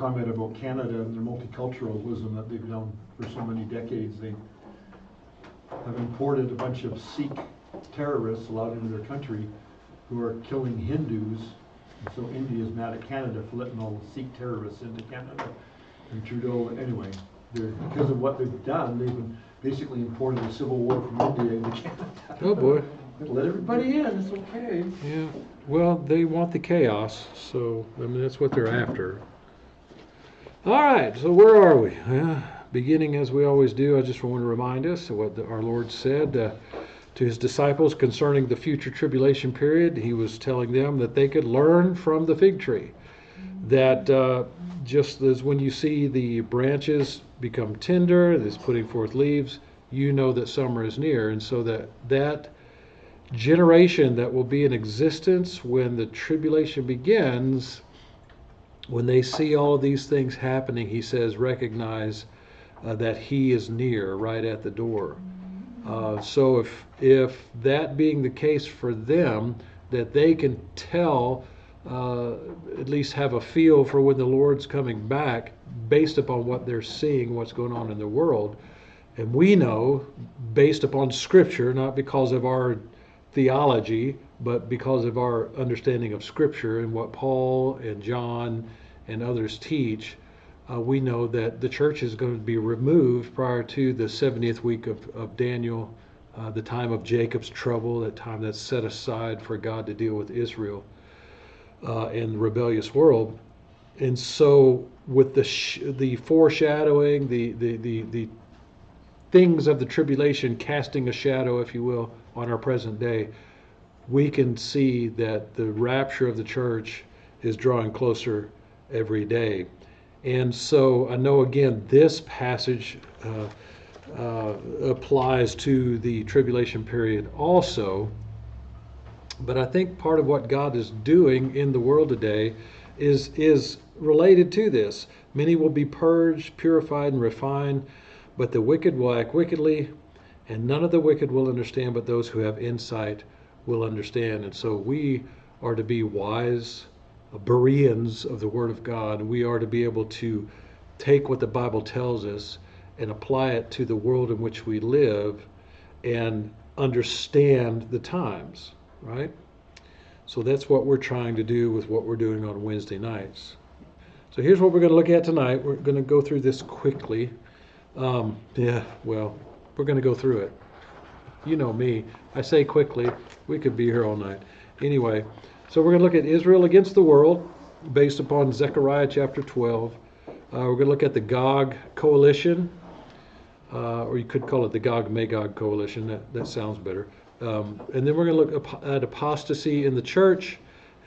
comment about Canada and their multiculturalism that they've done for so many decades. They have imported a bunch of Sikh terrorists allowed into their country who are killing Hindus. And so India is mad at Canada for letting all the Sikh terrorists into Canada. And Trudeau, anyway, because of what they've done, they've basically imported a civil war from India into Canada. Oh boy. Let everybody in, it's okay. Yeah. Well, they want the chaos, so I mean that's what they're after. All right, so where are we? Beginning as we always do, I just want to remind us of what our Lord said to his disciples concerning the future tribulation period. He was telling them that they could learn from the fig tree. That just as when you see the branches become tender, it's putting forth leaves, you know that summer is near. And so that generation that will be in existence when the tribulation begins, when they see all of these things happening, he says, recognize that he is near, right at the door. So if that being the case for them, that they can tell, at least have a feel for when the Lord's coming back based upon what they're seeing, what's going on in the world. And we know, based upon Scripture, not because of our theology, but because of our understanding of Scripture and what Paul and John and others teach, we know that the church is going to be removed prior to the 70th week of Daniel, the time of Jacob's trouble, that time that's set aside for God to deal with Israel and the rebellious world. And so with the foreshadowing, the things of the tribulation casting a shadow, if you will, on our present day, we can see that the rapture of the church is drawing closer every day. And so I know, again, this passage applies to the tribulation period also, but I think part of what God is doing in the world today is related to this. Many will be purged, purified, and refined, but the wicked will act wickedly, and none of the wicked will understand, but those who have insight will understand. And so we are to be wise Bereans of the Word of God. We are to be able to take what the Bible tells us and apply it to the world in which we live and understand the times, right? So that's what we're trying to do with what we're doing on Wednesday nights. So here's what we're going to look at tonight. We're going to go through this quickly. We're going to go through it. You know me. I say quickly. We could be here all night. Anyway, so we're going to look at Israel against the world based upon Zechariah chapter 12. We're going to look at the Gog coalition, or you could call it the Gog-Magog coalition. That sounds better. And then we're going to look at apostasy in the church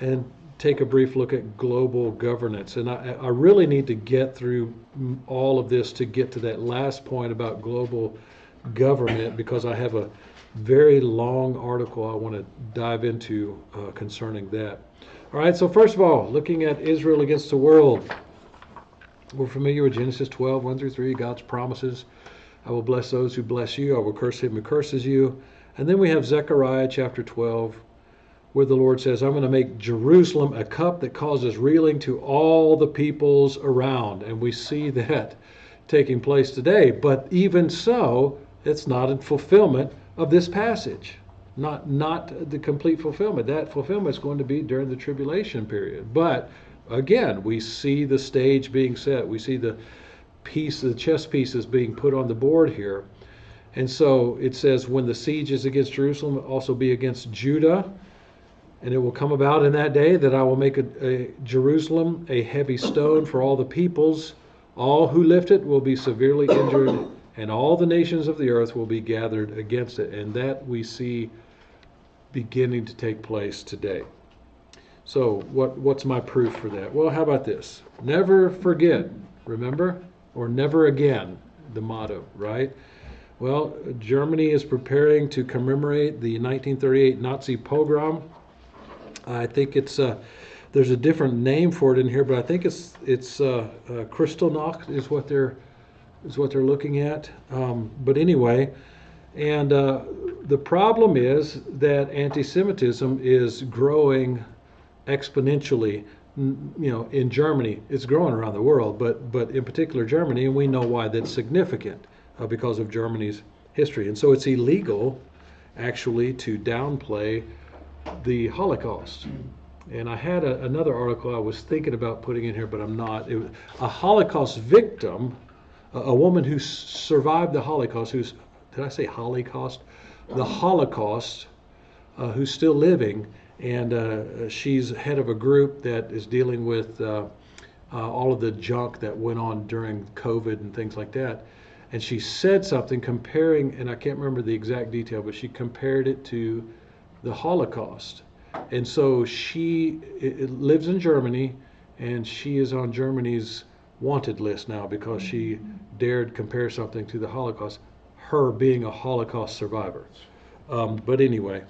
and take a brief look at global governance. And I really need to get through all of this to get to that last point about global government, because I have a very long article I want to dive into concerning that. All right, so first of all, looking at Israel against the world. We're familiar with Genesis 12, 1 through 3, God's promises. I will bless those who bless you. I will curse him who curses you. And then we have Zechariah chapter 12, where the Lord says, I'm going to make Jerusalem a cup that causes reeling to all the peoples around. And we see that taking place today. But even so, it's not in fulfillment of this passage. Not the complete fulfillment. That fulfillment is going to be during the tribulation period. But again, we see the stage being set. We see the chess pieces being put on the board here. And so it says, when the siege is against Jerusalem, it will also be against Judah. And it will come about in that day that I will make Jerusalem a heavy stone for all the peoples. All who lift it will be severely injured, and all the nations of the earth will be gathered against it. And that we see beginning to take place today. So what's my proof for that? Well, how about this? Never forget, remember? Or never again, the motto, right? Well, Germany is preparing to commemorate the 1938 Nazi pogrom. I think it's there's a different name for it in here, but I think it's Kristallnacht is what they're looking at. But anyway, and the problem is that anti-Semitism is growing exponentially in Germany. It's growing around the world, but in particular Germany, and we know why that's significant because of Germany's history. And so it's illegal, actually, to downplay the Holocaust. And I had another article I was thinking about putting in here, but I'm not. It was a Holocaust victim, a woman who survived the Holocaust, did I say Holocaust? The Holocaust, who's still living, and she's head of a group that is dealing with all of the junk that went on during COVID and things like that. And she said something comparing, and I can't remember the exact detail, but she compared it to the Holocaust. And so she lives in Germany, and she is on Germany's wanted list now because she dared compare something to the Holocaust, her being a Holocaust survivor. But anyway,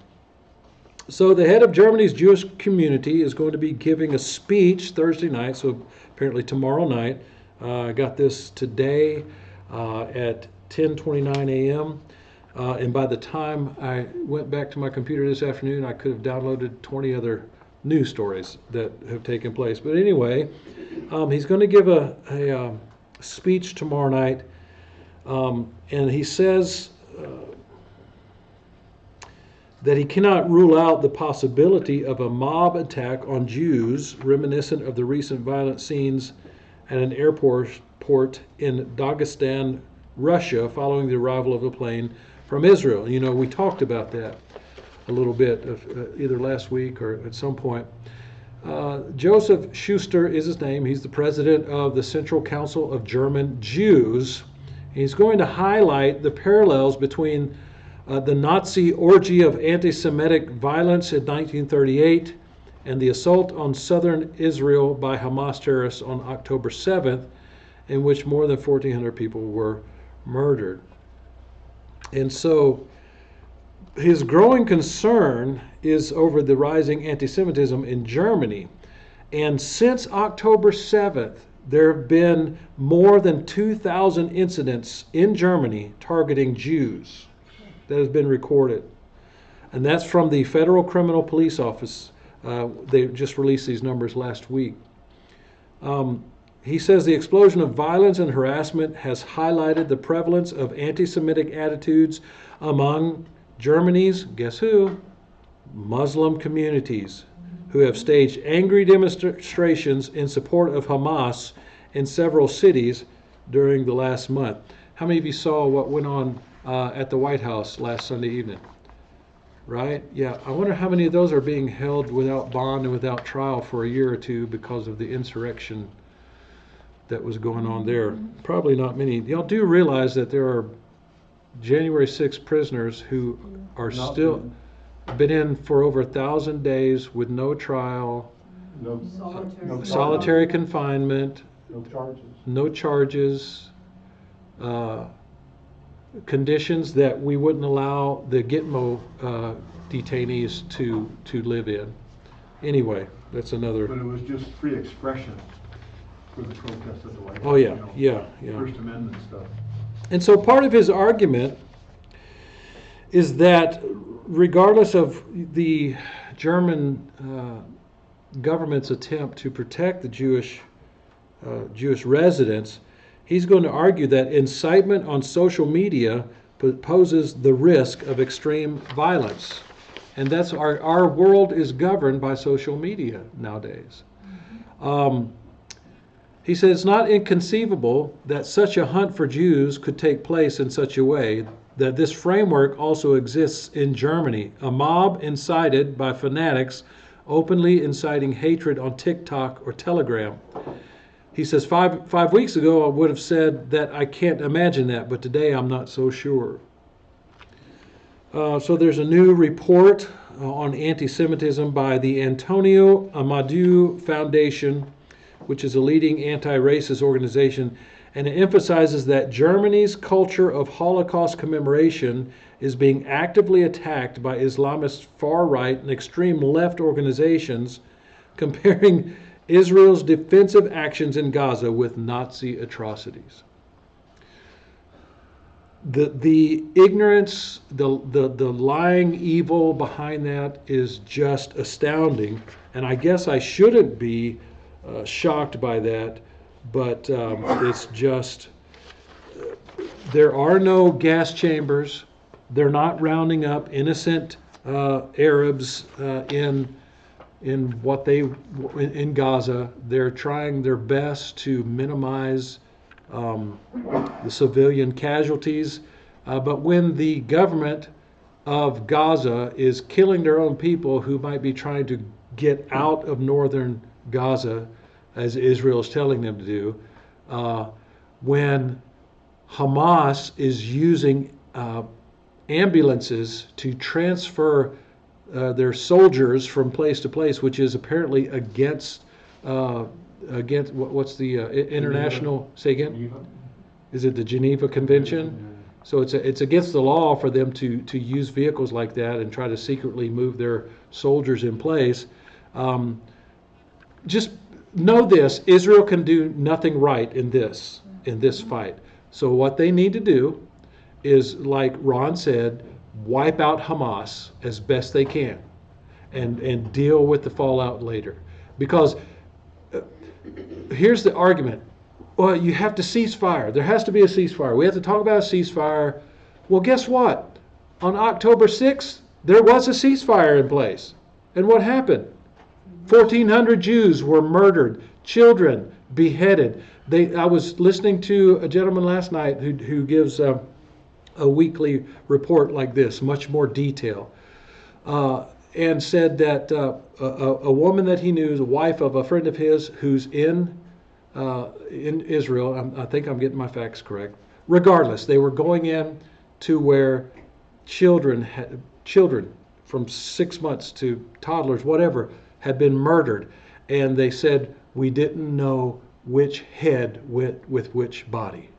so the head of Germany's Jewish community is going to be giving a speech Thursday night, so apparently tomorrow night. I got this today at 10:29 a.m. And by the time I went back to my computer this afternoon, I could have downloaded 20 other news stories that have taken place. But anyway, he's going to give a speech tomorrow night, and he says that he cannot rule out the possibility of a mob attack on Jews reminiscent of the recent violent scenes at an airport in Dagestan, Russia, following the arrival of a plane from Israel. We talked about that a little bit, either last week or at some point. Joseph Schuster is his name. He's the president of the Central Council of German Jews. He's going to highlight the parallels between the Nazi orgy of anti-Semitic violence in 1938 and the assault on southern Israel by Hamas terrorists on October 7th, in which more than 1,400 people were murdered. And so his growing concern is over the rising anti-Semitism in Germany. And since October 7th, there have been more than 2,000 incidents in Germany targeting Jews that has been recorded. And that's from the Federal Criminal Police Office. They just released these numbers last week. He says the explosion of violence and harassment has highlighted the prevalence of anti-Semitic attitudes among Germany's, guess who? Muslim communities, who have staged angry demonstrations in support of Hamas in several cities during the last month. How many of you saw what went on at the White House last Sunday evening? Right? Yeah. I wonder how many of those are being held without bond and without trial for a year or two because of the insurrection that was going on there. Probably not many. Y'all do realize that there are January 6 prisoners who are still been in for over 1,000 days with no trial, solitary confinement, no charges, conditions that we wouldn't allow the Gitmo detainees to live in. Anyway, that's another. But it was just free expression for the protests at the White House. Oh yeah, yeah. First Amendment stuff. And so part of his argument is that regardless of the German government's attempt to protect the Jewish residents, he's going to argue that incitement on social media poses the risk of extreme violence. And that's our world is governed by social media nowadays. He says it's not inconceivable that such a hunt for Jews could take place in such a way that this framework also exists in Germany. A mob incited by fanatics openly inciting hatred on TikTok or Telegram. He says, five weeks ago I would have said that I can't imagine that, but today I'm not so sure. So there's a new report on anti-Semitism by the Antonio Amadou Foundation, which is a leading anti-racist organization, and it emphasizes that Germany's culture of Holocaust commemoration is being actively attacked by Islamist far-right and extreme left organizations, comparing Israel's defensive actions in Gaza with Nazi atrocities. The ignorance, the lying evil behind that is just astounding, and I guess I shouldn't be shocked by that, but it's just, there are no gas chambers. They're not rounding up innocent Arabs in Gaza. They're trying their best to minimize the civilian casualties. But when the government of Gaza is killing their own people who might be trying to get out of northern Gaza, as Israel is telling them to do, when Hamas is using ambulances to transfer their soldiers from place to place, which is apparently against what's the international, say again? Geneva. Is it the Geneva Convention? So it's against the law for them to use vehicles like that and try to secretly move their soldiers in place. Just know this: Israel can do nothing right in this fight. So what they need to do is, like Ron said, wipe out Hamas as best they can, and deal with the fallout later. Because here's the argument. Well, you have to cease fire. There has to be a ceasefire. We have to talk about a ceasefire. Well, guess what? On October 6th, there was a ceasefire in place. And what happened? 1,400 Jews were murdered, children beheaded. I was listening to a gentleman last night who gives a weekly report like this, much more detail, and said that a woman that he knew, the wife of a friend of his who's in Israel, I think I'm getting my facts correct. Regardless, they were going in to where children from 6 months to toddlers, whatever, had been murdered, and they said we didn't know which head went with which body.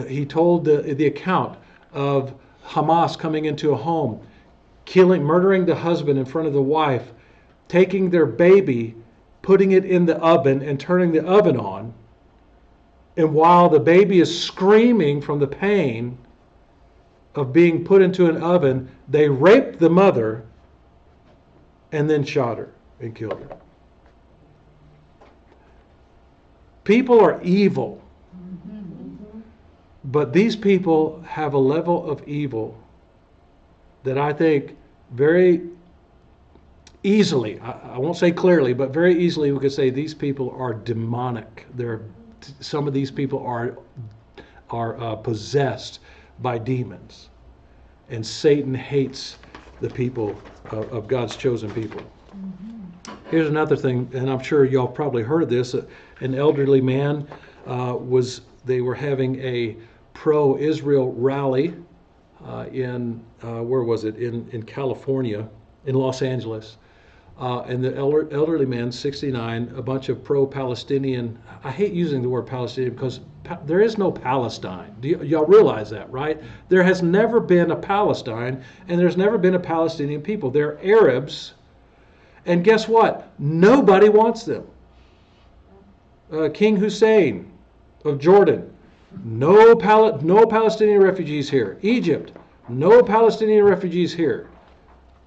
He told the account of Hamas coming into a home, murdering the husband in front of the wife, taking their baby, putting it in the oven and turning the oven on. And while the baby is screaming from the pain of being put into an oven, they raped the mother and then shot her and killed her. People are evil. But these people have a level of evil that I think very easily, I won't say clearly, but very easily we could say these people are demonic. Some of these people are possessed by demons. And Satan hates the people of God's chosen people. Here's another thing, and I'm sure y'all probably heard of this. An elderly man they were having a pro-Israel rally where was it? In California, in Los Angeles. And the elderly man, 69, a bunch of pro-Palestinian, I hate using the word Palestinian because there is no Palestine. Y'all realize that, right? There has never been a Palestine, and there's never been a Palestinian people. They're Arabs, and guess what? Nobody wants them. King Hussein of Jordan, no Palestinian refugees here. Egypt, no Palestinian refugees here.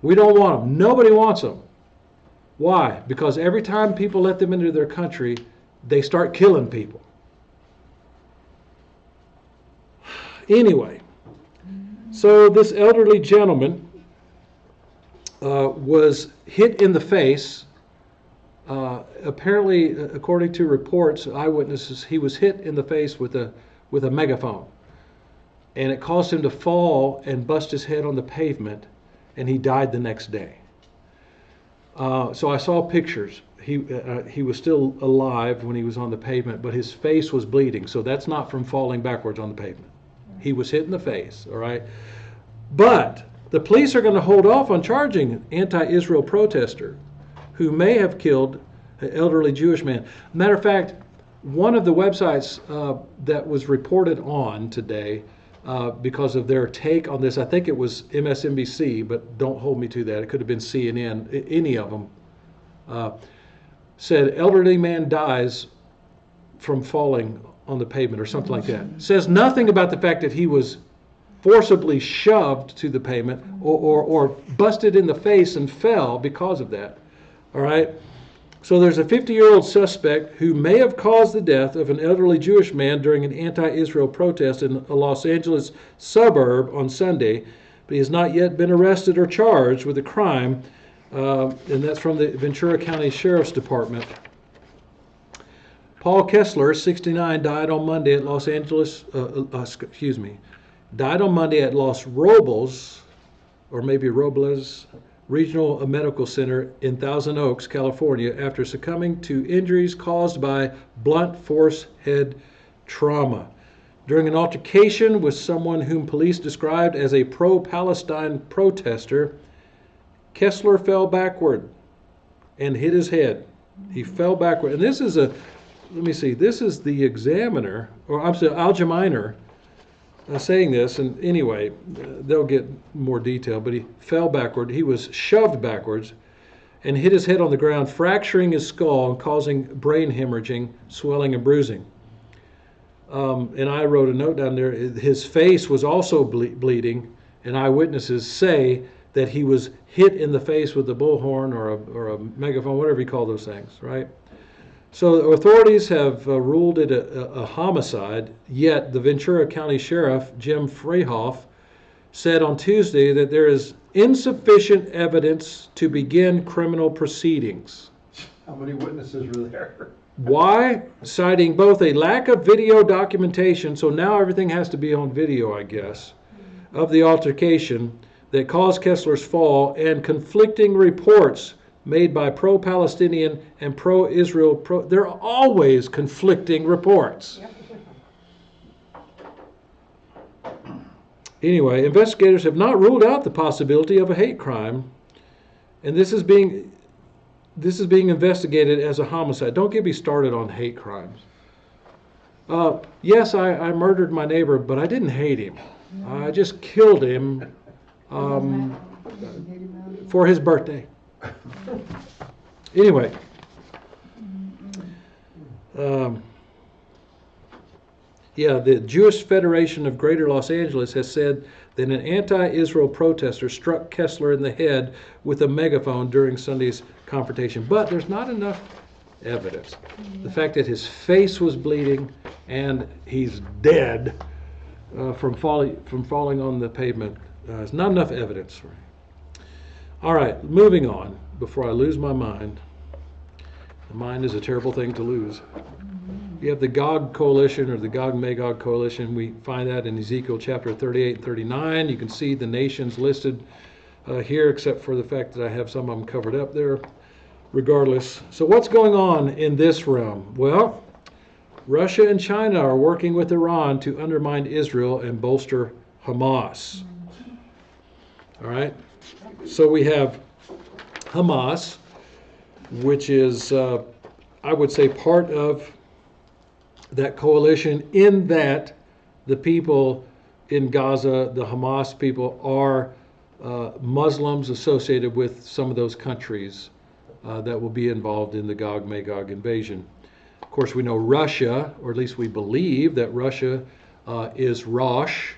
We don't want them. Nobody wants them. Why? Because every time people let them into their country, they start killing people. Anyway, so this elderly gentleman was hit in the face. Apparently, according to reports, eyewitnesses, he was hit in the face with a megaphone, and it caused him to fall and bust his head on the pavement, and he died the next day. So I saw pictures. He was still alive when he was on the pavement, but his face was bleeding. So that's not from falling backwards on the pavement. He was hit in the face, all right? But the police are going to hold off on charging an anti-Israel protester who may have killed an elderly Jewish man. Matter of fact, one of the websites that was reported on today because of their take on this, I think it was MSNBC, but don't hold me to that. It could have been CNN, any of them, said elderly man dies from falling on the pavement or something like that. Says nothing about the fact that he was forcibly shoved to the pavement or busted in the face and fell because of that. All right? So there's a 50-year-old suspect who may have caused the death of an elderly Jewish man during an anti-Israel protest in a Los Angeles suburb on Sunday, but he has not yet been arrested or charged with a crime, and that's from the Ventura County Sheriff's Department. Paul Kessler, 69, died on Monday at Los Robles, or maybe Robles, Regional Medical Center in Thousand Oaks, California, after succumbing to injuries caused by blunt force head trauma. During an altercation with someone whom police described as a pro-Palestine protester, Kessler fell backward and hit his head. He fell backward. And this is this is the Examiner, or I'm sorry, Algeminer, saying this, and anyway, they'll get more detail, but he fell backward. He was shoved backwards and hit his head on the ground, fracturing his skull and causing brain hemorrhaging, swelling, and bruising. And I wrote a note down there. His face was also bleeding, and eyewitnesses say that he was hit in the face with a bullhorn or a megaphone, whatever you call those things, right? So authorities have ruled it a homicide, yet the Ventura County Sheriff, Jim Freihoff, said on Tuesday that there is insufficient evidence to begin criminal proceedings. How many witnesses were there? Why? Citing both a lack of video documentation, so now everything has to be on video, I guess, of the altercation that caused Kessler's fall, and conflicting reports made by pro-Palestinian and pro-Israel. There are always conflicting reports. Anyway, investigators have not ruled out the possibility of a hate crime, and this is being investigated as a homicide. Don't get me started on hate crimes. Yes, I murdered my neighbor, but I didn't hate him. I just killed him for his birthday. Anyway, the Jewish Federation of Greater Los Angeles has said that an anti-Israel protester struck Kessler in the head with a megaphone during Sunday's confrontation. But there's not enough evidence. The fact that his face was bleeding and he's dead from falling on the pavement is not enough evidence. All right, moving on before I lose my mind. The mind is a terrible thing to lose. You have the Gog coalition, or the Gog-Magog coalition. We find that in Ezekiel chapter 38 and 39. You can see the nations listed here, except for the fact that I have some of them covered up there. Regardless. So what's going on in this realm? Well, Russia and China are working with Iran to undermine Israel and bolster Hamas. All right? So we have Hamas, which is, I would say, part of that coalition, in that the people in Gaza, the Hamas people, are Muslims associated with some of those countries that will be involved in the Gog-Magog invasion. Of course, we know Russia, or at least we believe that Russia is Rosh,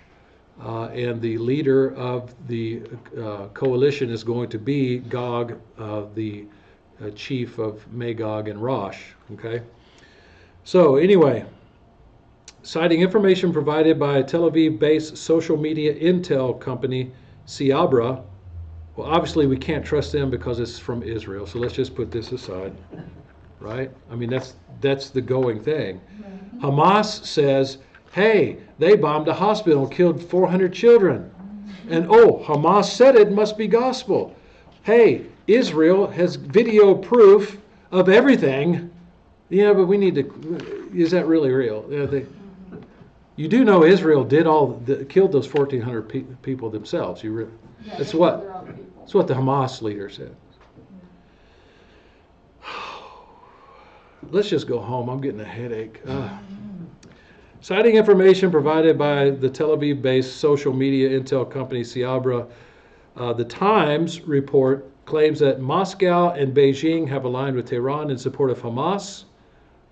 and the leader of the coalition is going to be Gog, the chief of Magog and Rosh. Okay. So anyway, citing information provided by a Tel Aviv-based social media intel company, Ciabra. Well, obviously we can't trust them because it's from Israel. So let's just put this aside, right? I mean, that's the going thing. Hamas says, hey, they bombed a hospital and killed 400 children. And Hamas said it must be gospel. Hey, Israel has video proof of everything. Yeah, but we need to, is that really real? You do know Israel did killed those 1,400 people themselves. That's what the Hamas leader said. Let's just go home. I'm getting a headache. Citing information provided by the Tel Aviv-based social media intel company Ciabra, the Times report claims that Moscow and Beijing have aligned with Tehran in support of Hamas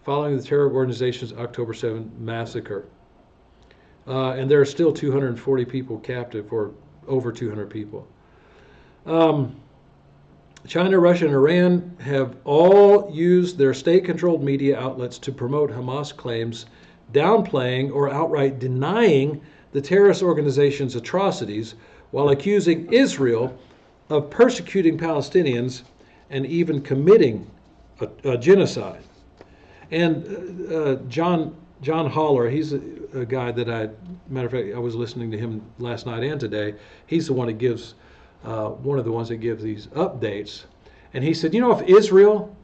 following the terror organization's October 7th massacre. And there are still 240 people captive, or over 200 people. China, Russia, and Iran have all used their state-controlled media outlets to promote Hamas claims, downplaying or outright denying the terrorist organization's atrocities, while accusing Israel of persecuting Palestinians and even committing a genocide. And John Haller, he's a guy that matter of fact, I was listening to him last night and today. He's the one that gives, one of the ones that gives these updates. And he said, if Israel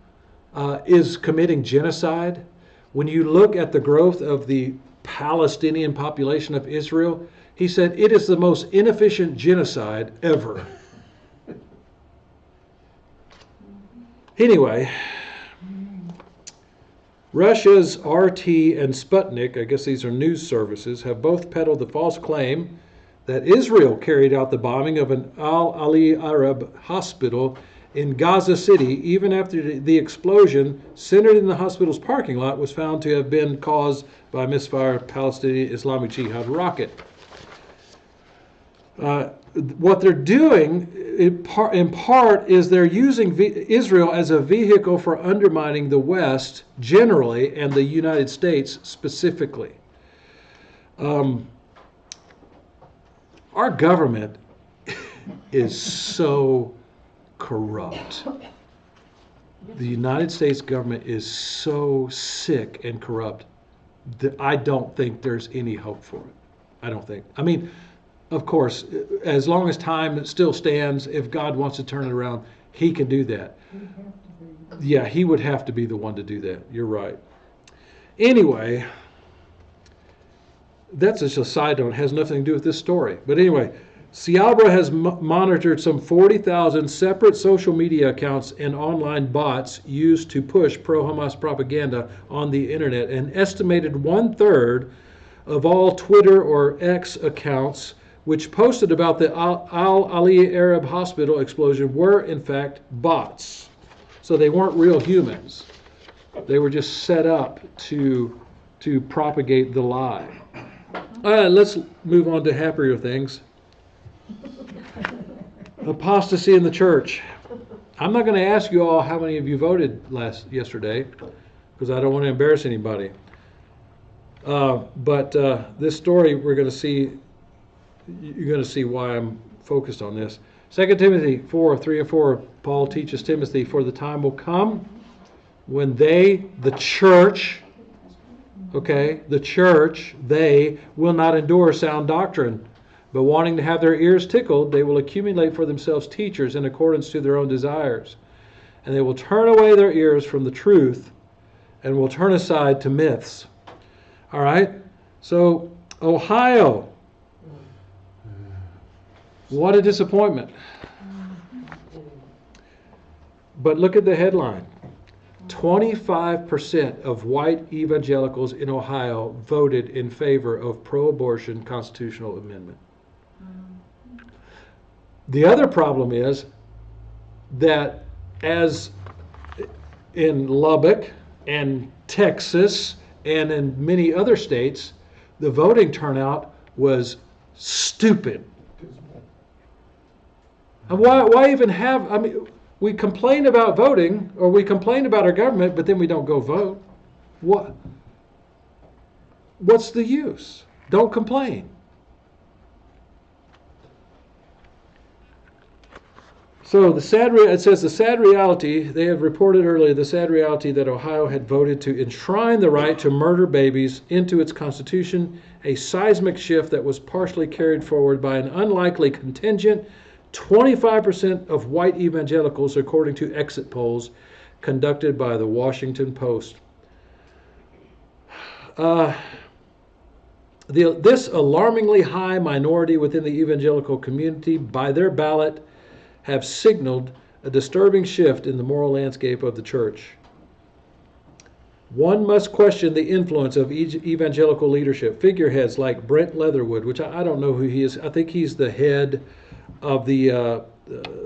is committing genocide, when you look at the growth of the Palestinian population of Israel, he said it is the most inefficient genocide ever. Anyway, Russia's RT and Sputnik, I guess these are news services, have both peddled the false claim that Israel carried out the bombing of an Al-Ali Arab hospital in Gaza City, even after the explosion centered in the hospital's parking lot was found to have been caused by a misfired Palestinian Islamic Jihad rocket. What they're doing, in part, is they're using Israel as a vehicle for undermining the West generally and the United States specifically. Our government is so corrupt. The United States government is so sick and corrupt that I don't think there's any hope for it. I don't think. I mean, of course, as long as time still stands, if God wants to turn it around, he can do that. Yeah, he would have to be the one to do that. You're right. Anyway, that's just a side note. It has nothing to do with this story. But anyway, Ciabra has monitored some 40,000 separate social media accounts and online bots used to push pro-Hamas propaganda on the internet. An estimated 1/3 of all Twitter or X accounts which posted about the Al-Ali Arab hospital explosion were in fact bots. So they weren't real humans. They were just set up to propagate the lie. All right, let's move on to happier things. Apostasy in the church. I'm not going to ask you all how many of you voted yesterday, because I don't want to embarrass anybody. But this story we're going to see, you're going to see why I'm focused on this. 2 Timothy 4:3-4, Paul teaches Timothy, for the time will come when they, the church, they will not endure sound doctrine, but wanting to have their ears tickled, they will accumulate for themselves teachers in accordance to their own desires. And they will turn away their ears from the truth and will turn aside to myths. All right? So, Ohio. What a disappointment. But look at the headline. 25% of white evangelicals in Ohio voted in favor of pro-abortion constitutional amendment. The other problem is that as in Lubbock and Texas and in many other states, the voting turnout was stupid. And why even have, I mean, we complain about voting, or we complain about our government, but then we don't go vote. What's the use? Don't complain. So it says the sad reality, they have reported earlier, the sad reality that Ohio had voted to enshrine the right to murder babies into its constitution, a seismic shift that was partially carried forward by an unlikely contingent, 25% of white evangelicals, according to exit polls conducted by the Washington Post. This alarmingly high minority within the evangelical community, by their ballot, have signaled a disturbing shift in the moral landscape of the church. One must question the influence of evangelical leadership. Figureheads like Brent Leatherwood, which I don't know who he is. I think he's the head of the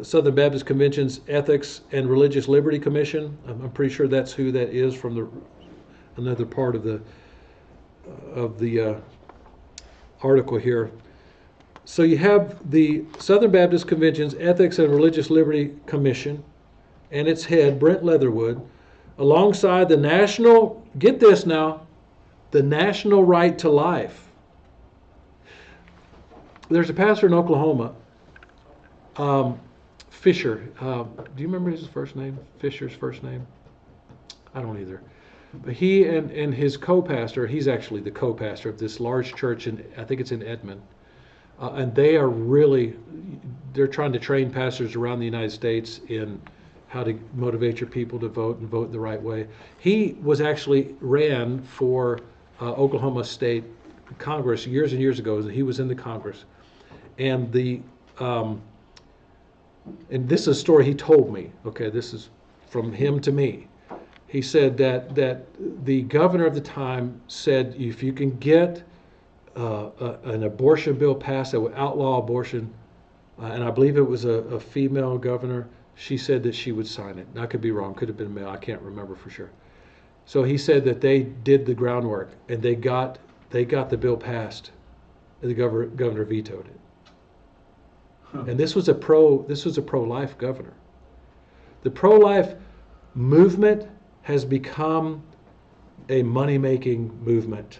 Southern Baptist Convention's Ethics and Religious Liberty Commission. I'm pretty sure that's who that is from another part of the article here. So you have the Southern Baptist Convention's Ethics and Religious Liberty Commission, and its head, Brent Leatherwood, alongside the national, get this now, the national right to life. There's a pastor in Oklahoma, Fisher. Do you remember his first name? Fisher's first name? I don't either. But he and his co-pastor, he's actually the co-pastor of this large church in, I think it's in Edmond. And they're trying to train pastors around the United States in how to motivate your people to vote and vote the right way. He was actually ran for Oklahoma State Congress years and years ago. He was in the Congress. And and this is a story he told me. Okay, this is from him to me. He said that the governor of the time said, if you can get an abortion bill passed that would outlaw abortion, and I believe it was a female governor, she said that she would sign it. And I could be wrong, could have been male, I can't remember for sure. So he said that they did the groundwork and they got the bill passed, and the governor vetoed it. And this was a pro-life governor. The pro-life movement has become a money-making movement.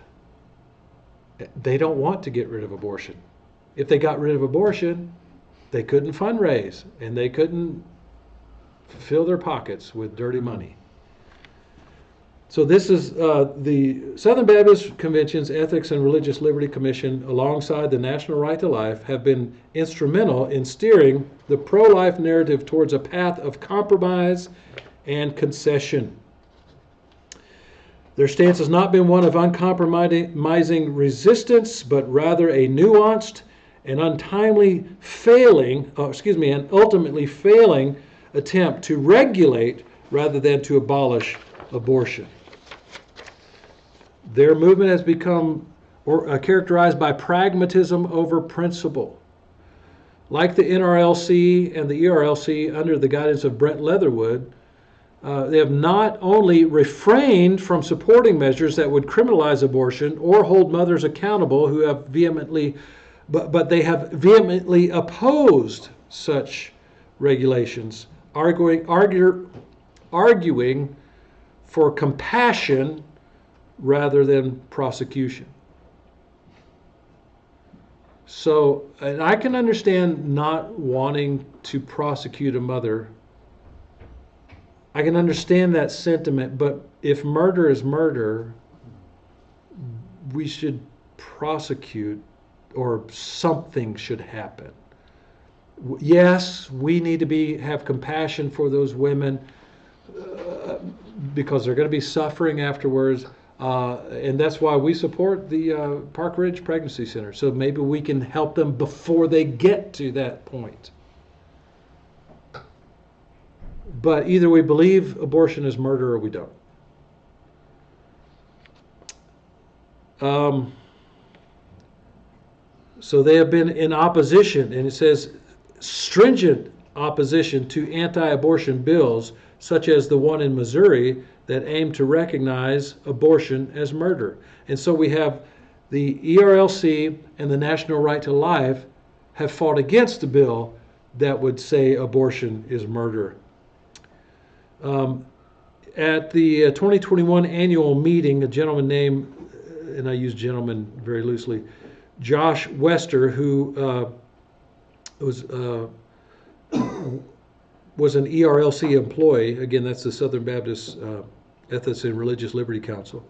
They don't want to get rid of abortion. If they got rid of abortion, they couldn't fundraise and they couldn't fill their pockets with dirty money. So this is the Southern Baptist Convention's Ethics and Religious Liberty Commission, alongside the National Right to Life, have been instrumental in steering the pro-life narrative towards a path of compromise and concession. Their stance has not been one of uncompromising resistance, but rather a nuanced and ultimately failing attempt to regulate rather than to abolish abortion. Their movement has become characterized by pragmatism over principle. Like the NRLC and the ERLC, under the guidance of Brent Leatherwood, they have not only refrained from supporting measures that would criminalize abortion or hold mothers accountable who have vehemently, but they have vehemently opposed such regulations, arguing for compassion rather than prosecution. So, and I can understand not wanting to prosecute a mother. I can understand that sentiment, but if murder is murder, we should prosecute, or something should happen. Yes, we need to have compassion for those women because they're going to be suffering afterwards, and that's why we support the Park Ridge Pregnancy Center. So maybe we can help them before they get to that point. But either we believe abortion is murder or we don't. So they have been in opposition, and it says stringent opposition to anti-abortion bills, such as the one in Missouri that aim to recognize abortion as murder. And so we have the ERLC and the National Right to Life have fought against a bill that would say abortion is murder. At the 2021 annual meeting, a gentleman named, and I use gentleman very loosely, Josh Wester, who was an ERLC employee, again, that's the Southern Baptist Ethics and Religious Liberty Council.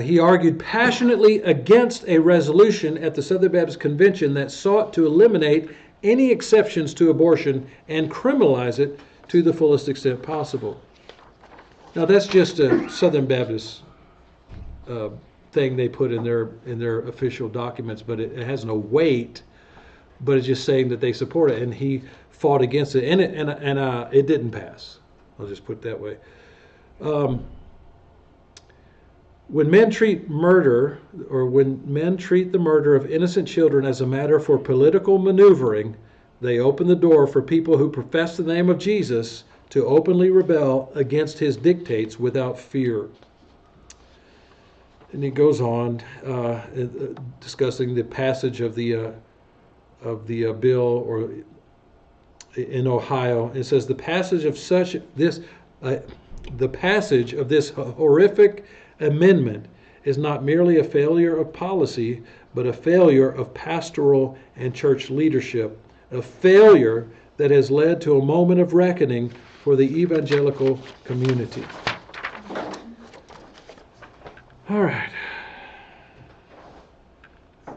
He argued passionately against a resolution at the Southern Baptist Convention that sought to eliminate any exceptions to abortion and criminalize it to the fullest extent possible. Now that's just a Southern Baptist thing they put in their official documents, but it has no weight. But it's just saying that they support it, and he fought against it, and it didn't pass. I'll just put it that way. When men treat the murder of innocent children as a matter for political maneuvering, they open the door for people who profess the name of Jesus to openly rebel against his dictates without fear. And he goes on discussing the passage of the bill, in Ohio. It says the passage of this horrific amendment is not merely a failure of policy, but a failure of pastoral and church leadership, a failure that has led to a moment of reckoning for the evangelical community. All right.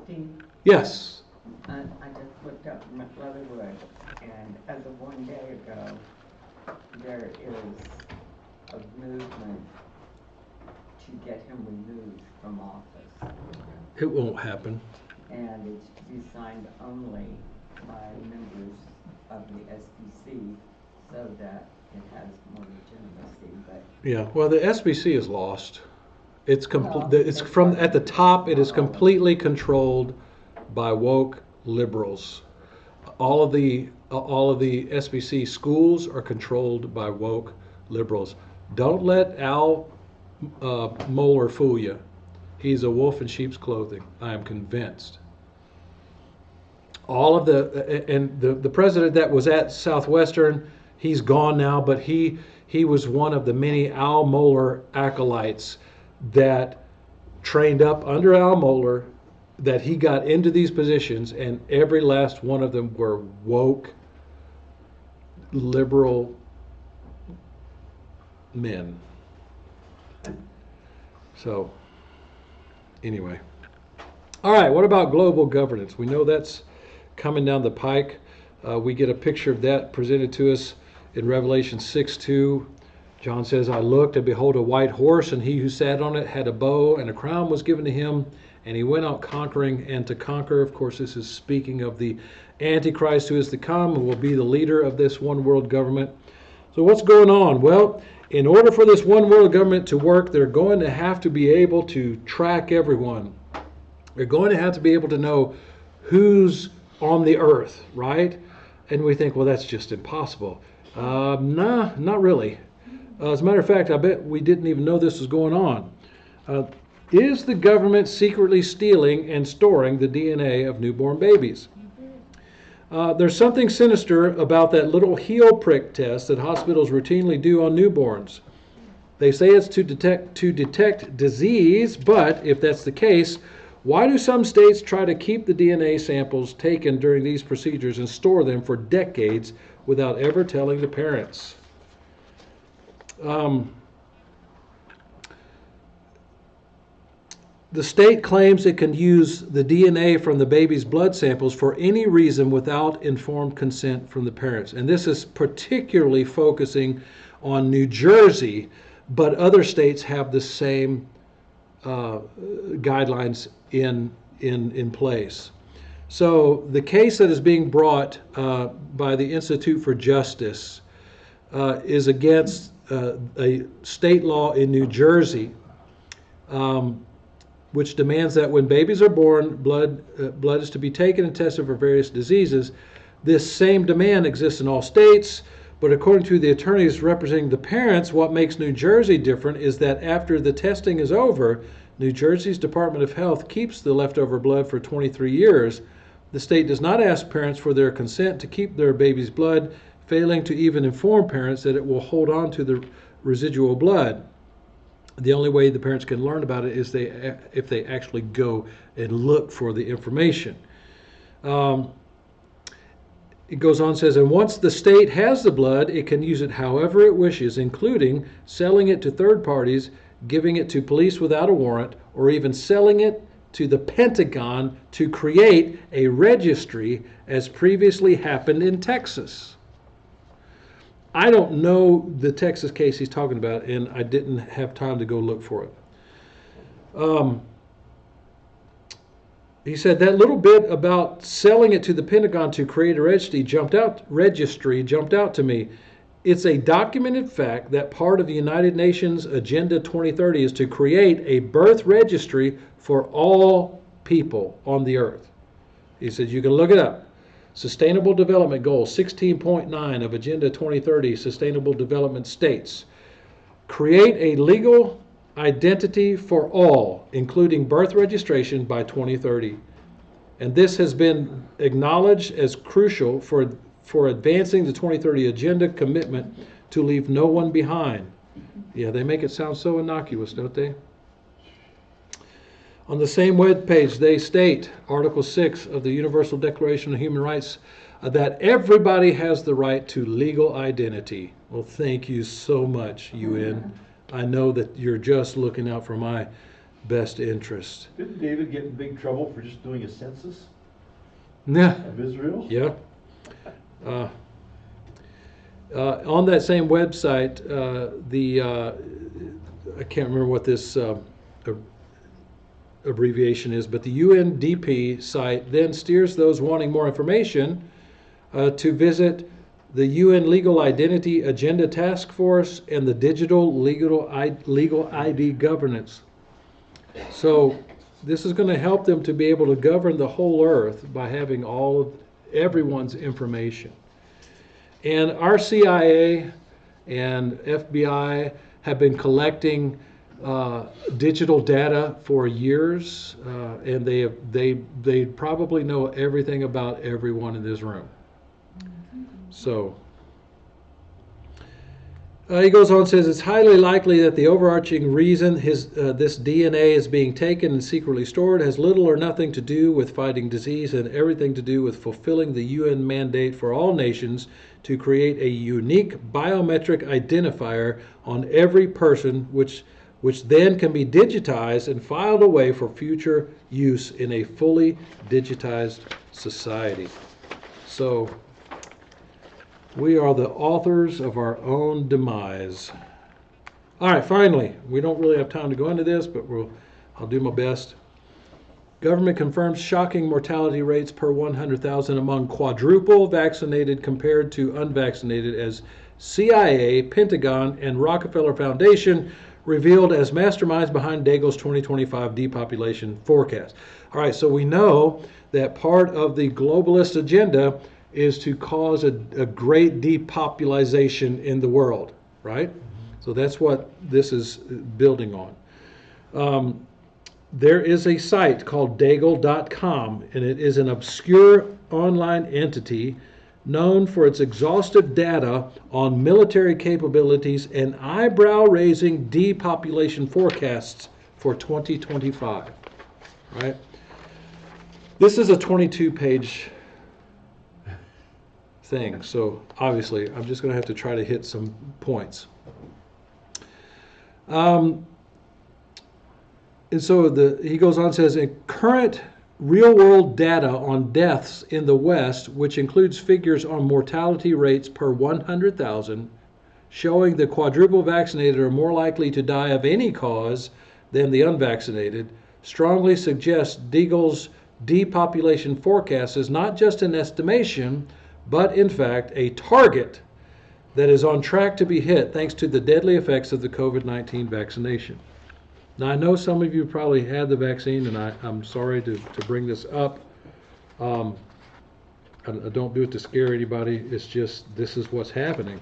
Steve, Yes. I just looked up Leatherwood, and as of 1 day ago, there is a movement to get him removed from office. It won't happen. And it's to be signed only by members of the SBC so that it has more legitimacy. But Yeah. Well, the SBC is lost. It's Well, it's from at the top. It is completely controlled by woke liberals. All of the SBC schools are controlled by woke liberals. Don't let Al Mohler fool you. He's a wolf in sheep's clothing. I am convinced. All of the president that was at Southwestern, he's gone now, but he was one of the many Al Mohler acolytes that trained up under Al Mohler, that he got into these positions, and every last one of them were woke, liberal men. So, anyway. All right, what about global governance? We know that's coming down the pike. We get a picture of that presented to us in Revelation 6:2. John says, I looked, and behold, a white horse, and he who sat on it had a bow, and a crown was given to him, and he went out conquering and to conquer. Of course, this is speaking of the Antichrist who is to come and will be the leader of this one world government. So what's going on? Well, in order for this one world government to work, they're going to have to be able to track everyone. They're going to have to be able to know who's on the earth, right? And we think, well, that's just impossible. Nah, not really. As a matter of fact, I bet we didn't even know this was going on. Is the government secretly stealing and storing the DNA of newborn babies? There's something sinister about that little heel prick test that hospitals routinely do on newborns. They say it's to detect disease, but if that's the case, why do some states try to keep the DNA samples taken during these procedures and store them for decades without ever telling the parents? The state claims it can use the DNA from the baby's blood samples for any reason without informed consent from the parents. And this is particularly focusing on New Jersey, but other states have the same guidelines in place. So the case that is being brought by the Institute for Justice is against a state law in New Jersey, which demands that when babies are born, blood is to be taken and tested for various diseases. This same demand exists in all states, but according to the attorneys representing the parents, what makes New Jersey different is that after the testing is over, New Jersey's Department of Health keeps the leftover blood for 23 years. The state does not ask parents for their consent to keep their baby's blood, failing to even inform parents that it will hold on to the residual blood. The only way the parents can learn about it is if they actually go and look for the information. It goes on, says, and once the state has the blood, it can use it however it wishes, including selling it to third parties, giving it to police without a warrant, or even selling it to the Pentagon to create a registry, as previously happened in Texas. I don't know the Texas case he's talking about, and I didn't have time to go look for it. He said that little bit about selling it to the Pentagon to create a registry jumped out to me. It's a documented fact that part of the United Nations Agenda 2030 is to create a birth registry for all people on the earth. He said you can look it up. Sustainable Development Goal 16.9 of Agenda 2030 Sustainable Development states, create a legal identity for all, including birth registration by 2030. And this has been acknowledged as crucial for for advancing the 2030 Agenda commitment to leave no one behind. Yeah, they make it sound so innocuous, don't they? On the same webpage, they state, Article 6 of the Universal Declaration of Human Rights, that everybody has the right to legal identity. Well, thank you so much, UN. I know that you're just looking out for my best interest. Didn't David get in big trouble for just doing a census Yeah. of Israel? Yeah. On that same website, I can't remember what this abbreviation is, but the UNDP site then steers those wanting more information to visit the UN Legal Identity Agenda Task Force and the Digital Legal ID Governance. So this is going to help them to be able to govern the whole earth by having all of everyone's information. And our CIA and FBI have been collecting digital data for years, and they probably know everything about everyone in this room. So he goes on and says it's highly likely that the overarching reason this DNA is being taken and secretly stored has little or nothing to do with fighting disease and everything to do with fulfilling the UN mandate for all nations to create a unique biometric identifier on every person, which then can be digitized and filed away for future use in a fully digitized society. So we are the authors of our own demise. All right, finally, we don't really have time to go into this, but I'll do my best. Government confirms shocking mortality rates per 100,000 among quadruple vaccinated compared to unvaccinated, as CIA, Pentagon, and Rockefeller Foundation revealed as masterminds behind Daigle's 2025 depopulation forecast. All right, so we know that part of the globalist agenda is to cause a great depopulation in the world, right? So that's what this is building on. There is a site called Daigle.com, and it is an obscure online entity known for its exhaustive data on military capabilities and eyebrow-raising depopulation forecasts for 2025, right? This is a 22-page thing, so obviously I'm just going to have to try to hit some points. And so he goes on and says, in current real-world data on deaths in the West, which includes figures on mortality rates per 100,000, showing the quadruple vaccinated are more likely to die of any cause than the unvaccinated, strongly suggests Daigle's depopulation forecast is not just an estimation, but in fact a target that is on track to be hit thanks to the deadly effects of the COVID-19 vaccination. Now, I know some of you probably had the vaccine, and I'm sorry to bring this up. I don't do it to scare anybody. It's just this is what's happening.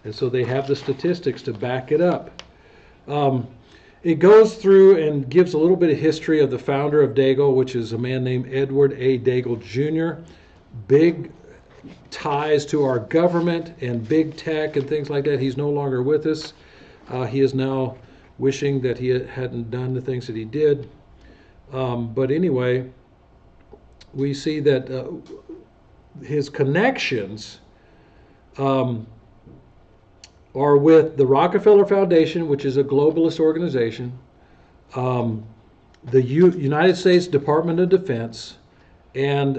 And so they have the statistics to back it up. It goes through and gives a little bit of history of the founder of Daigle, which is a man named Edward A. Daigle Jr. Big ties to our government and big tech and things like that. He's no longer with us. He is now wishing that he hadn't done the things that he did. But anyway, we see that his connections are with the Rockefeller Foundation, which is a globalist organization, the United States Department of Defense, and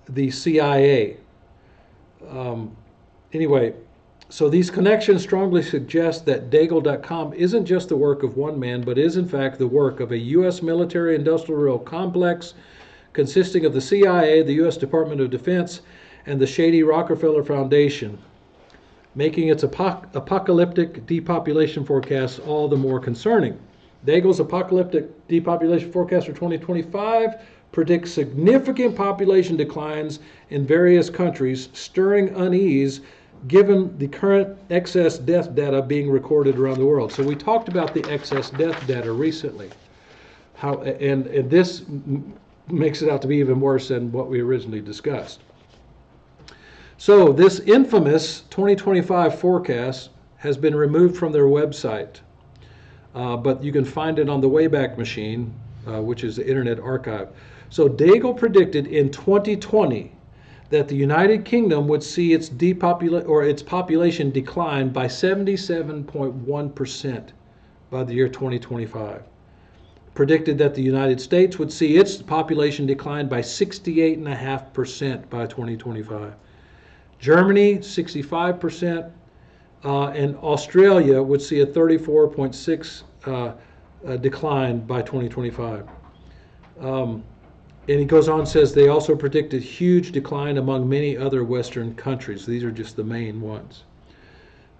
the CIA. Anyway, so these connections strongly suggest that Daigle.com isn't just the work of one man, but is in fact the work of a U.S. military-industrial complex consisting of the CIA, the U.S. Department of Defense, and the shady Rockefeller Foundation, making its apocalyptic depopulation forecast all the more concerning. Daigle's apocalyptic depopulation forecast for 2025 predicts significant population declines in various countries, stirring unease given the current excess death data being recorded around the world. So we talked about the excess death data recently. And this makes it out to be even worse than what we originally discussed. So this infamous 2025 forecast has been removed from their website, but you can find it on the Wayback Machine, which is the Internet Archive. So Daigle predicted in 2020 that the United Kingdom would see its population decline by 77.1% by the year 2025. Predicted that the United States would see its population decline by 68.5% by 2025. Germany, 65%, and Australia would see a 34.6% decline by 2025. And he goes on and says they also predicted huge decline among many other Western countries. These are just the main ones.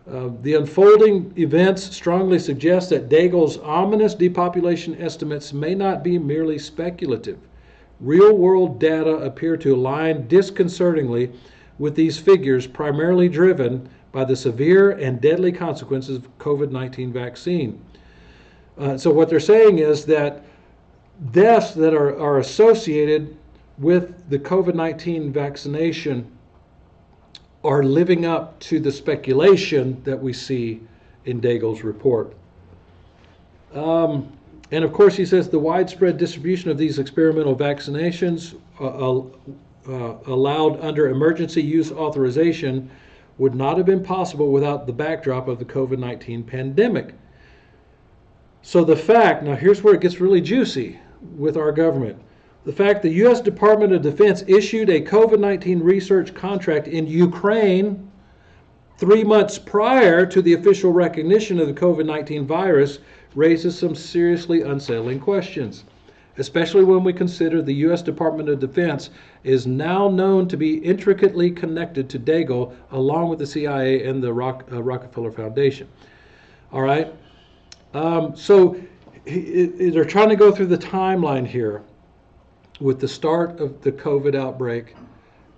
The unfolding events strongly suggest that Daigle's ominous depopulation estimates may not be merely speculative. Real-world data appear to align disconcertingly with these figures, primarily driven by the severe and deadly consequences of COVID-19 vaccine. So what they're saying is that deaths that are associated with the COVID-19 vaccination are living up to the speculation that we see in Daigle's report. And of course, he says the widespread distribution of these experimental vaccinations allowed under emergency use authorization would not have been possible without the backdrop of the COVID-19 pandemic. So the fact, now here's where it gets really juicy with our government. The fact the U.S. Department of Defense issued a COVID-19 research contract in Ukraine 3 months prior to the official recognition of the COVID-19 virus raises some seriously unsettling questions, especially when we consider the U.S. Department of Defense is now known to be intricately connected to Daigle, along with the CIA and the Rockefeller Foundation. All right? So they're trying to go through the timeline here with the start of the COVID outbreak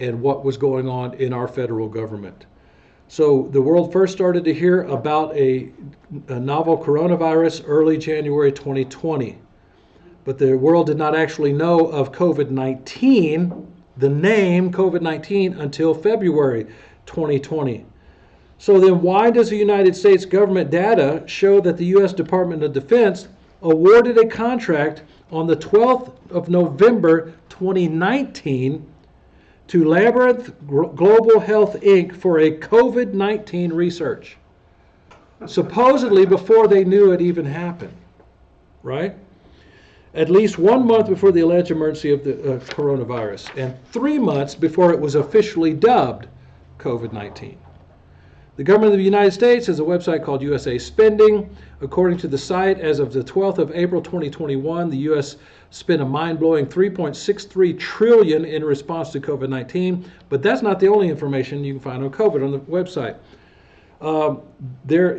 and what was going on in our federal government. So the world first started to hear about a novel coronavirus early January 2020. But the world did not actually know of COVID-19, the name COVID-19, until February 2020. So then why does the United States government data show that the U.S. Department of Defense awarded a contract on the 12th of November 2019 to Labyrinth Global Health Inc. for a COVID-19 research, supposedly before they knew it even happened, right? At least 1 month before the alleged emergency of the coronavirus, and 3 months before it was officially dubbed COVID-19. The government of the United States has a website called USA Spending. According to the site, as of the 12th of April 2021, the U.S. spent a mind-blowing $3.63 trillion in response to COVID-19, but that's not the only information you can find on COVID on the website. There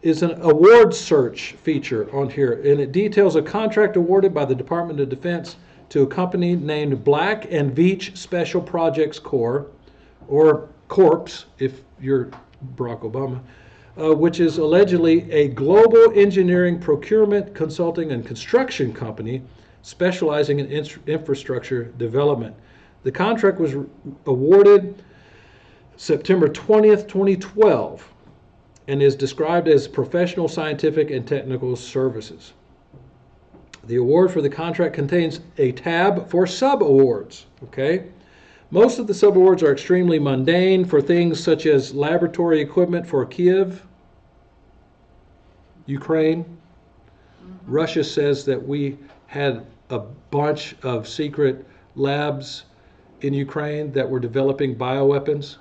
is an award search feature on here, and it details a contract awarded by the Department of Defense to a company named Black & Veatch Special Projects Corps, or Corps, if you're Barack Obama, which is allegedly a global engineering, procurement, consulting, and construction company specializing in infrastructure development. The contract was awarded September 20th, 2012, and is described as professional, scientific, and technical services. The award for the contract contains a tab for sub-awards, okay? Most of the sub-awards are extremely mundane for things such as laboratory equipment for Kiev, Ukraine. Russia says that we had a bunch of secret labs in Ukraine that were developing bioweapons.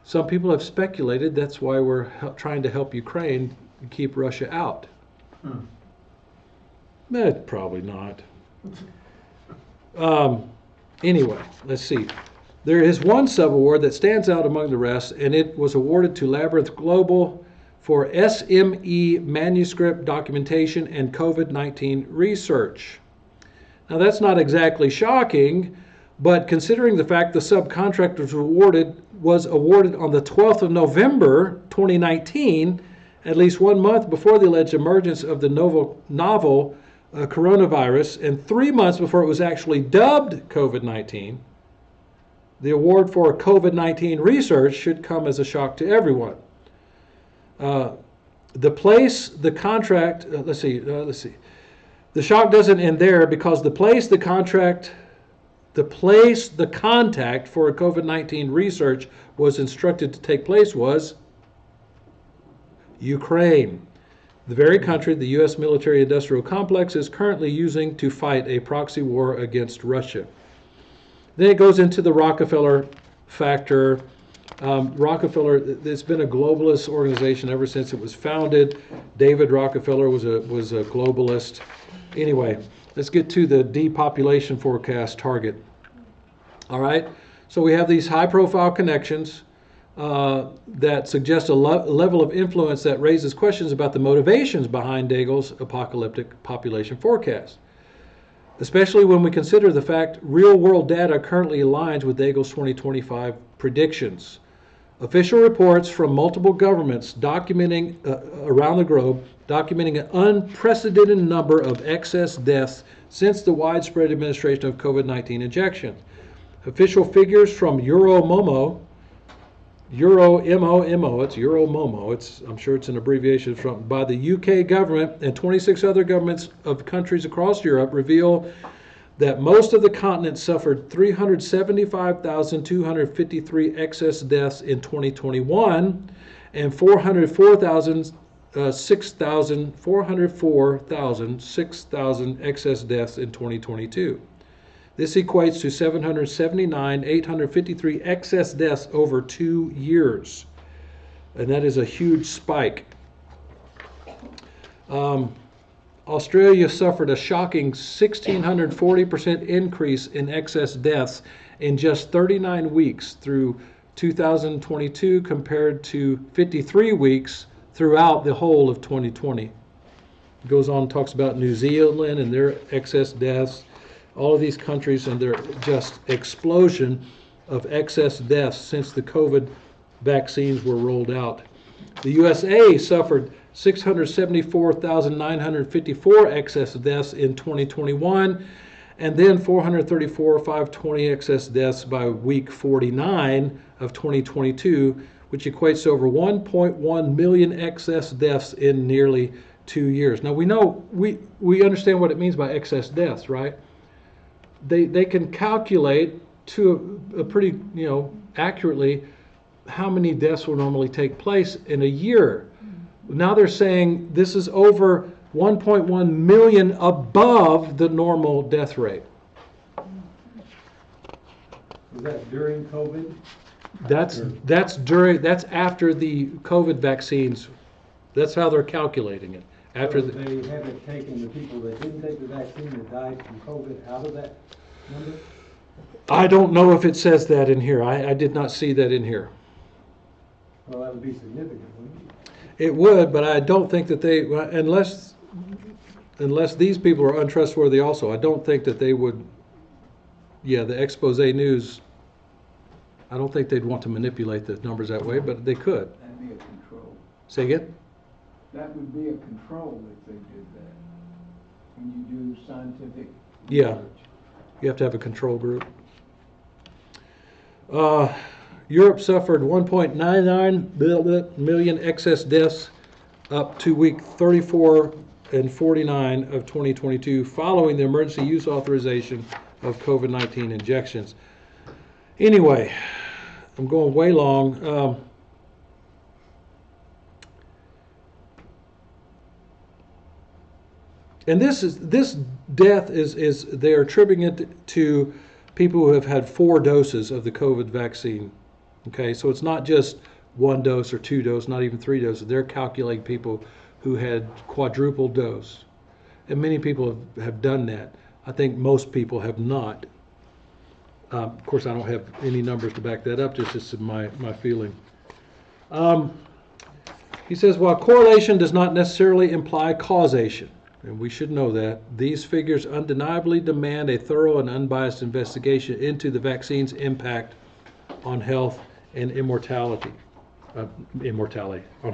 Some people have speculated that's why we're trying to help Ukraine keep Russia out. Probably not. Anyway, let's see. There is one sub-award that stands out among the rest, and it was awarded to Labyrinth Global for SME manuscript documentation and COVID-19 research. Now that's not exactly shocking, but considering the fact the subcontract was awarded on the 12th of November 2019, at least 1 month before the alleged emergence of the novel coronavirus, and 3 months before it was actually dubbed COVID-19, The award for COVID-19 research should come as a shock to everyone. The place, the contract, let's see. The shock doesn't end there, because the contact for COVID-19 research was instructed to take place was Ukraine, the very country the U.S. military-industrial complex is currently using to fight a proxy war against Russia. Then it goes into the Rockefeller factor. Rockefeller, it's been a globalist organization ever since it was founded. David Rockefeller was a globalist. Anyway, let's get to the depopulation forecast target. All right, so we have these high-profile connections that suggest a level of influence that raises questions about the motivations behind Daigle's apocalyptic population forecast, especially when we consider the fact real-world data currently aligns with Daigle's 2025 predictions. Official reports from multiple governments documenting around the globe, documenting an unprecedented number of excess deaths since the widespread administration of COVID-19 injection. Official figures from Euromomo, I'm sure it's an abbreviation by the UK government and 26 other governments of countries across Europe, reveal that most of the continent suffered 375,253 excess deaths in 2021 and 404,000 excess deaths in 2022. This equates to 779,853 excess deaths over 2 years. And that is a huge spike. Australia suffered a shocking 1,640% increase in excess deaths in just 39 weeks through 2022 compared to 53 weeks throughout the whole of 2020. It goes on and talks about New Zealand and their excess deaths, all of these countries and their just explosion of excess deaths since the COVID vaccines were rolled out. The USA suffered 674,954 excess deaths in 2021, and then 434,520 excess deaths by week 49 of 2022, which equates to over 1.1 million excess deaths in nearly 2 years. Now we know, we understand what it means by excess deaths, right? They can calculate to a pretty, accurately how many deaths will normally take place in a year. Now they're saying this is over 1.1 million above the normal death rate. Was that during COVID? That's after the COVID vaccines. That's how they're calculating it. After So they haven't taken the people that didn't take the vaccine that died from COVID out of that number? I don't know if it says that in here. I did not see that in here. Well, that would be significant, wouldn't it? It would, but I don't think that they, unless these people are untrustworthy also, I don't think that they would, the expose news, I don't think they'd want to manipulate the numbers that way, but they could. That'd be a control. Say again? That would be a control if they did that. When you do scientific Yeah. research. You have to have a control group. Europe suffered 1.99 million excess deaths up to week 34 and 49 of 2022 following the emergency use authorization of COVID-19 injections. Anyway, I'm going way long. And this death is they're attributing it to people who have had 4 doses of the COVID vaccine. Okay, so it's not just 1 dose or 2 doses, not even 3 doses. They're calculating people who had quadruple dose. And many people have done that. I think most people have not. Of course, I don't have any numbers to back that up, just my feeling. He says, while correlation does not necessarily imply causation, and we should know that, these figures undeniably demand a thorough and unbiased investigation into the vaccine's impact on health and immortality. On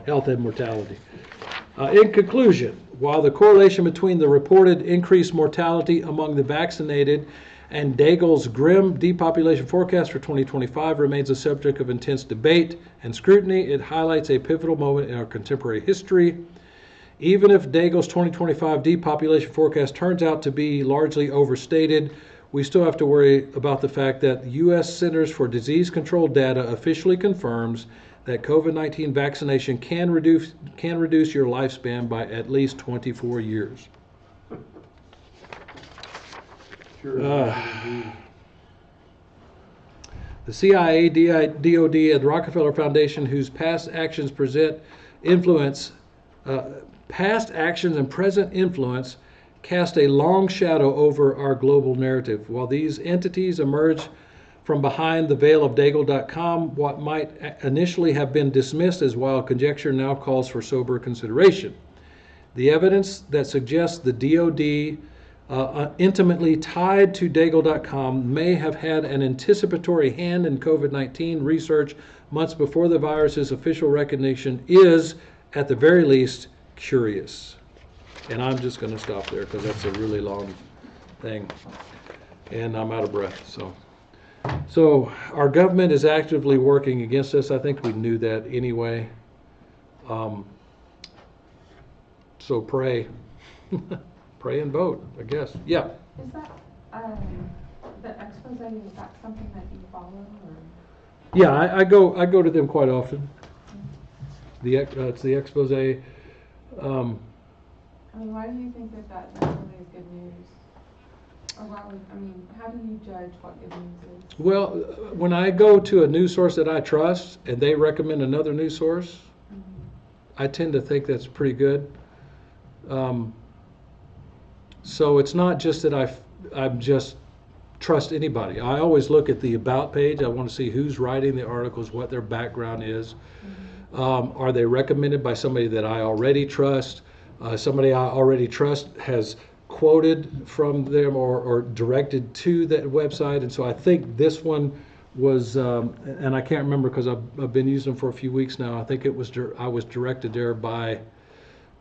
health and mortality. In conclusion, while the correlation between the reported increased mortality among the vaccinated And Daigle's grim depopulation forecast for 2025 remains a subject of intense debate and scrutiny. It highlights a pivotal moment in our contemporary history. Even if Daigle's 2025 depopulation forecast turns out to be largely overstated, we still have to worry about the fact that U.S. Centers for Disease Control data officially confirms that COVID-19 vaccination can reduce your lifespan by at least 24 years. Sure. The CIA, DOD, and the Rockefeller Foundation, whose past actions and present influence cast a long shadow over our global narrative. While these entities emerge from behind the veil of Daigle.com, what might initially have been dismissed as wild conjecture now calls for sober consideration. The evidence that suggests the DOD intimately tied to Daigle.com may have had an anticipatory hand in COVID-19 research months before the virus's official recognition is, at the very least, curious. And I'm just going to stop there because that's a really long thing, and I'm out of breath. So our government is actively working against us. I think we knew that anyway. So pray. Pray and vote, I guess. Yeah. Is that, the expose, is that something that you follow, or? Yeah, I go to them quite often. It's the expose. I mean, why do you think that necessarily is good news? Or why would, I mean, how do you judge what good news is? Well, when I go to a news source that I trust and they recommend another news source, I tend to think that's pretty good. So it's not just that I just trust anybody. I always look at the about page. I want to see who's writing the articles, what their background is. Are they recommended by somebody that I already trust? Somebody I already trust has quoted from them or directed to that website. And so I think this one was, and I can't remember because I've been using them for a few weeks now. I think it was I was directed there by,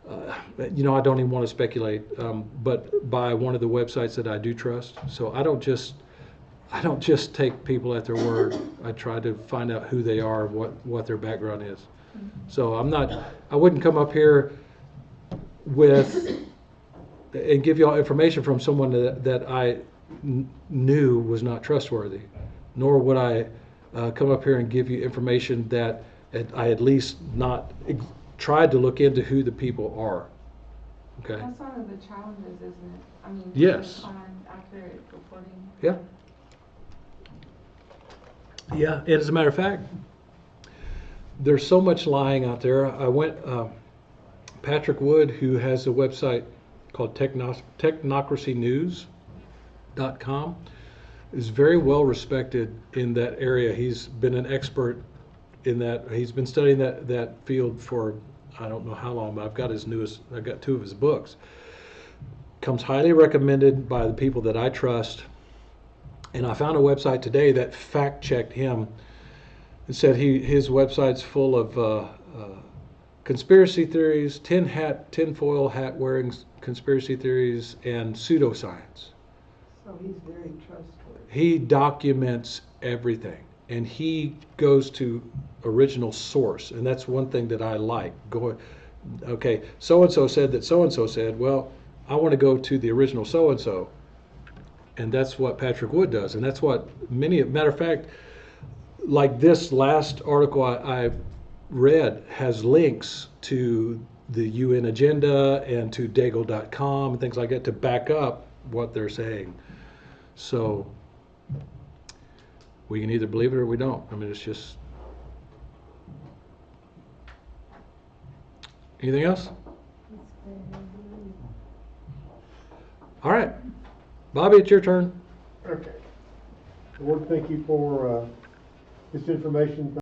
I don't even want to speculate, but by one of the websites that I do trust. So I don't just take people at their word. I try to find out who they are, what their background is. So I wouldn't come up here and give you all information from someone that I knew was not trustworthy, nor would I come up here and give you information that I at least not tried to look into who the people are. Okay. That's one of the challenges, isn't it? I mean, Yes. to find accurate reporting. Yeah. Yeah, and as a matter of fact, there's so much lying out there. Patrick Wood, who has a website called technocracynews.com, is very well respected in that area. He's been an expert in that. He's been studying that field for I don't know how long, but I've got two of his books. Comes highly recommended by the people that I trust. And I found a website today that fact-checked him. It said his website's full of conspiracy theories, tinfoil hat wearing conspiracy theories, and pseudoscience. So he's very trustworthy. He documents everything, and he goes to original source, and that's one thing that I like. Okay, so-and-so said that so-and-so said, well, I want to go to the original so-and-so, and that's what Patrick Wood does, and that's what matter of fact, like this last article I read has links to the UN agenda and to Daigle.com and things like that to back up what they're saying. So we can either believe it or we don't. I mean, it's just. Anything else? All right. Bobby, it's your turn. Okay. Lord, thank you for this information.